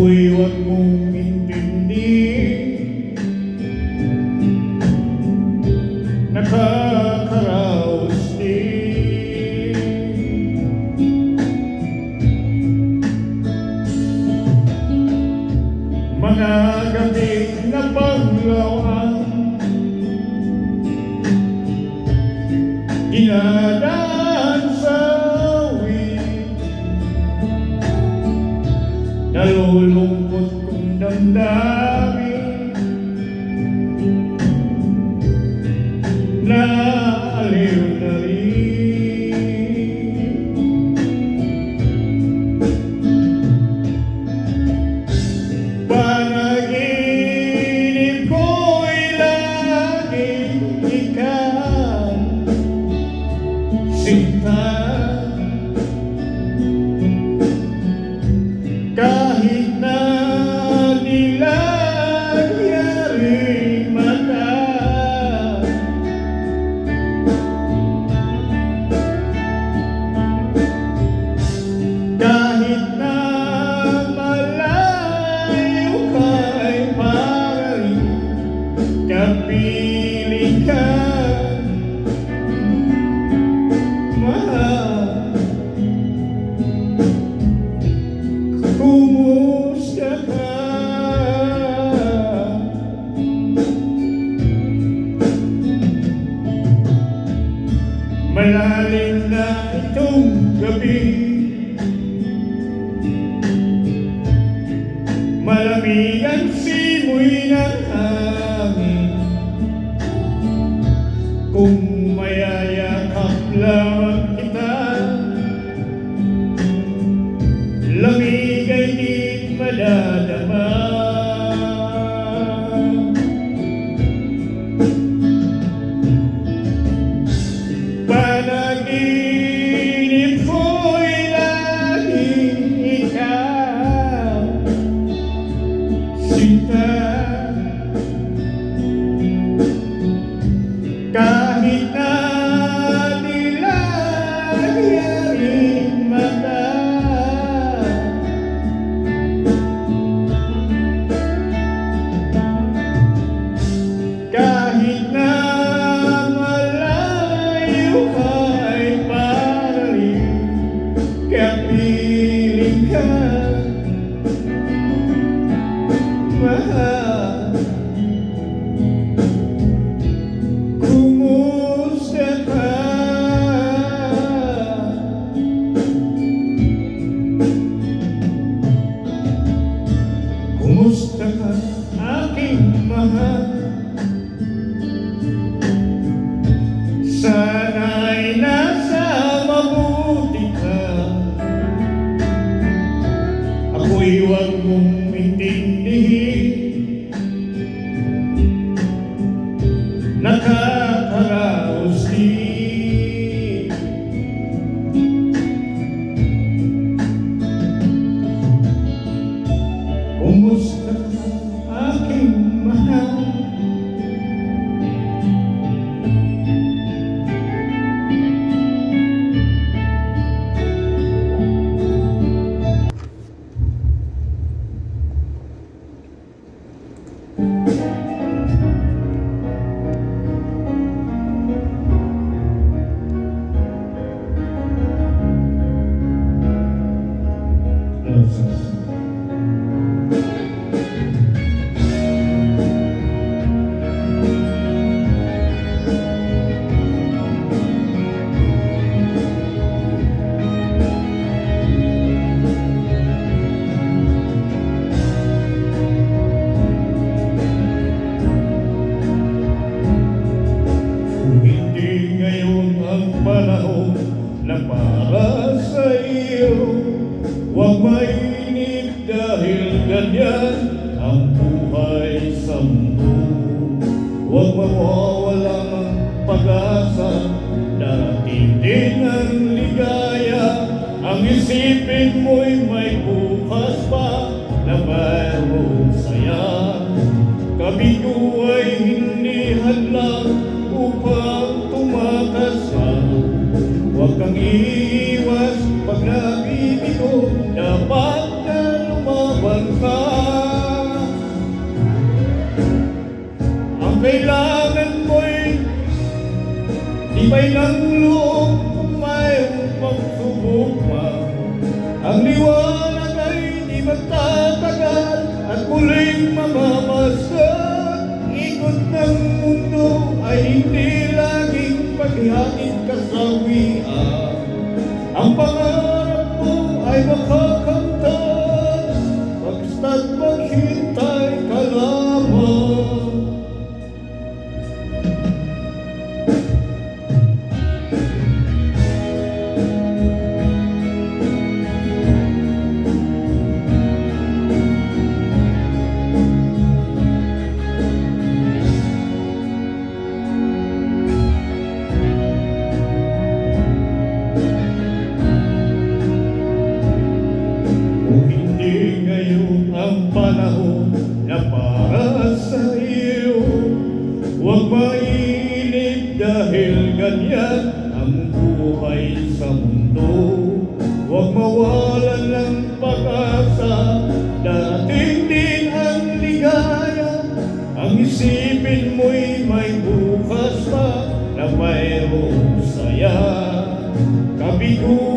Ako'y huwag mong intindi, nakakaraos din. Mga gabing napaglawan, dinadaan sa awit, nalulungkot kong damdamin, naaliw na rin. Panaginip ko'y laging ikaw, sinta. Kahit na nilagyari mata, kahit na malayo ka'y parang kapiling ka, mahal. Kumusta ka? Malalim na itong gabi, malamig ang simoy ng hangin. Kung mayayakap lamang kita, lamig ay di madadama. Panaginip ko'y laging ikaw, sinta. Kahit na nilagyaring mata, kahit na malayo ka'y parang kapiling ka, mahal. Kumusta ka? Kumusta ka, aking mahal? Sana'y nasa mabuti ka. Ako'y huwag mong intindihin, nakakaraos din. Kumusta ka, aking mahal? Hindi ngayon ang panahon na para sa iyo. Huwag mainip dahil ganyan ang buhay sa mundo. Huwag mawawala ng pag-asa, darating din ang ligaya. Ang isipin mo'y may bukas pa na mayroong saya. Kabigo ay hindi hadlang upang tumakas ka. Huwag kang iiwas pag nabibigo, dapat na lumaban ka. liwanag ay di magtatagal at muling mamamasdan. Ikot ng mundo ay hindi laging paghihatid kasawian. Ang pangarap mo ay makakamtan, basta't maghintay ka lamang. Kung hindi ngayon ang panahon na para sa iyo, huwag mainip dahil ganyan ang buhay sa mundo. Huwag mawalan ng pag-asa, darating din ang ligaya. Ang isipin mo'y may bukas pa na mayroong saya. Kabigo